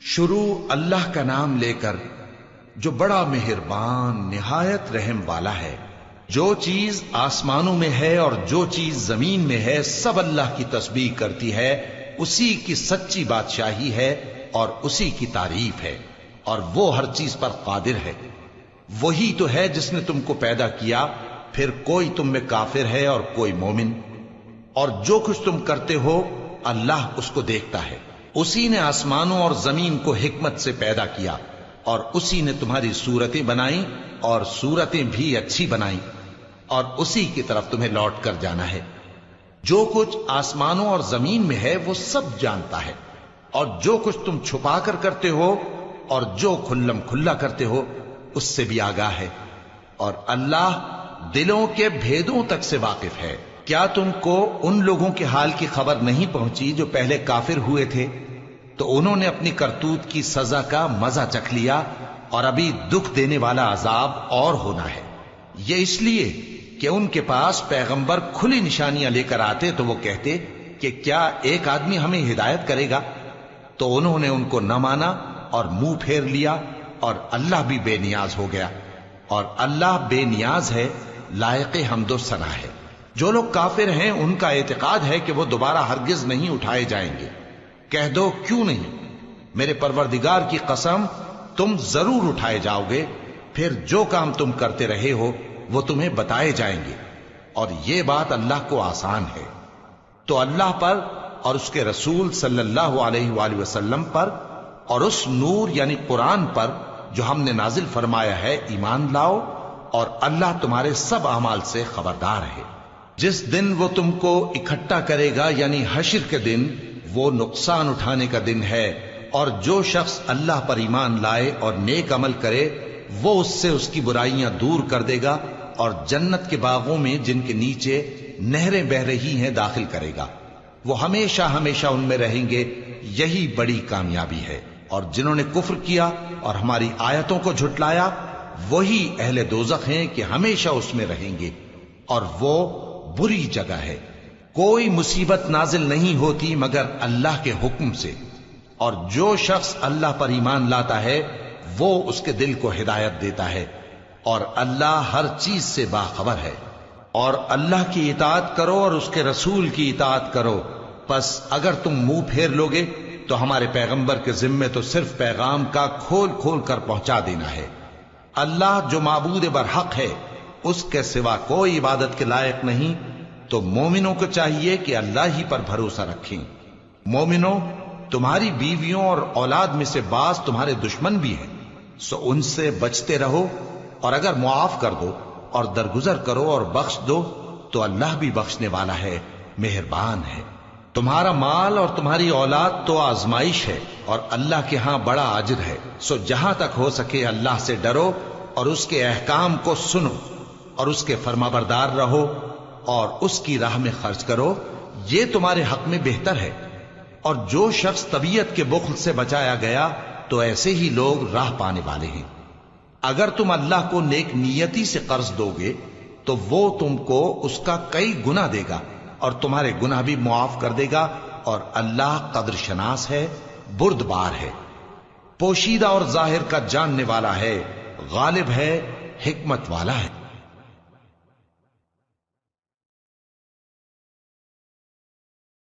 شروع اللہ کا نام لے کر جو بڑا مہربان نہایت رحم والا ہے۔ جو چیز آسمانوں میں ہے اور جو چیز زمین میں ہے سب اللہ کی تسبیح کرتی ہے، اسی کی سچی بادشاہی ہے اور اسی کی تعریف ہے، اور وہ ہر چیز پر قادر ہے۔ وہی تو ہے جس نے تم کو پیدا کیا، پھر کوئی تم میں کافر ہے اور کوئی مومن، اور جو کچھ تم کرتے ہو اللہ اس کو دیکھتا ہے۔ اسی نے آسمانوں اور زمین کو حکمت سے پیدا کیا، اور اسی نے تمہاری صورتیں بنائیں اور صورتیں بھی اچھی بنائیں، اور اسی کی طرف تمہیں لوٹ کر جانا ہے۔ جو کچھ آسمانوں اور زمین میں ہے وہ سب جانتا ہے، اور جو کچھ تم چھپا کر کرتے ہو اور جو کھلم کھلا کرتے ہو اس سے بھی آگاہ ہے، اور اللہ دلوں کے بھیدوں تک سے واقف ہے۔ کیا تم کو ان لوگوں کے حال کی خبر نہیں پہنچی جو پہلے کافر ہوئے تھے؟ تو انہوں نے اپنی کرتوت کی سزا کا مزہ چکھ لیا، اور ابھی دکھ دینے والا عذاب اور ہونا ہے۔ یہ اس لیے کہ ان کے پاس پیغمبر کھلی نشانیاں لے کر آتے تو وہ کہتے کہ کیا ایک آدمی ہمیں ہدایت کرے گا؟ تو انہوں نے ان کو نہ مانا اور منہ پھیر لیا، اور اللہ بھی بے نیاز ہو گیا، اور اللہ بے نیاز ہے، لائق حمد و ثنا ہے۔ جو لوگ کافر ہیں ان کا اعتقاد ہے کہ وہ دوبارہ ہرگز نہیں اٹھائے جائیں گے۔ کہہ دو کیوں نہیں؟ میرے پروردگار کی قسم تم ضرور اٹھائے جاؤ گے، پھر جو کام تم کرتے رہے ہو وہ تمہیں بتائے جائیں گے، اور یہ بات اللہ کو آسان ہے۔ تو اللہ پر اور اس کے رسول صلی اللہ علیہ وآلہ وسلم پر اور اس نور یعنی قرآن پر جو ہم نے نازل فرمایا ہے ایمان لاؤ، اور اللہ تمہارے سب اعمال سے خبردار ہے۔ جس دن وہ تم کو اکٹھا کرے گا یعنی حشر کے دن، وہ نقصان اٹھانے کا دن ہے، اور جو شخص اللہ پر ایمان لائے اور نیک عمل کرے وہ اس سے اس کی برائیاں دور کر دے گا، اور جنت کے باغوں میں جن کے نیچے نہریں بہ رہی ہیں داخل کرے گا۔ وہ ہمیشہ ہمیشہ ان میں رہیں گے، یہی بڑی کامیابی ہے۔ اور جنہوں نے کفر کیا اور ہماری آیتوں کو جھٹلایا وہی اہل دوزخ ہیں کہ ہمیشہ اس میں رہیں گے، اور وہ بری جگہ ہے۔ کوئی مصیبت نازل نہیں ہوتی مگر اللہ کے حکم سے، اور جو شخص اللہ پر ایمان لاتا ہے وہ اس کے دل کو ہدایت دیتا ہے، اور اللہ ہر چیز سے باخبر ہے۔ اور اللہ کی اطاعت کرو اور اس کے رسول کی اطاعت کرو، پس اگر تم منہ پھیر لوگے تو ہمارے پیغمبر کے ذمے تو صرف پیغام کا کھول کھول کر پہنچا دینا ہے۔ اللہ جو معبود برحق ہے اس کے سوا کوئی عبادت کے لائق نہیں، تو مومنوں کو چاہیے کہ اللہ ہی پر بھروسہ رکھیں۔ مومنوں، تمہاری بیویوں اور اولاد میں سے بعض تمہارے دشمن بھی ہیں، سو ان سے بچتے رہو، اور اگر معاف کر دو اور درگزر کرو اور بخش دو تو اللہ بھی بخشنے والا ہے، مہربان ہے۔ تمہارا مال اور تمہاری اولاد تو آزمائش ہے، اور اللہ کے ہاں بڑا اجر ہے، سو جہاں تک ہو سکے اللہ سے ڈرو اور اس کے احکام کو سنو، اور اس کے فرمانبردار رہو، اور اس کی راہ میں خرچ کرو، یہ تمہارے حق میں بہتر ہے۔ اور جو شخص طبیعت کے بخل سے بچایا گیا تو ایسے ہی لوگ راہ پانے والے ہیں۔ اگر تم اللہ کو نیک نیتی سے قرض دو گے تو وہ تم کو اس کا کئی گنا دے گا، اور تمہارے گناہ بھی معاف کر دے گا، اور اللہ قدر شناس ہے، بردبار ہے، پوشیدہ اور ظاہر کا جاننے والا ہے، غالب ہے، حکمت والا ہے۔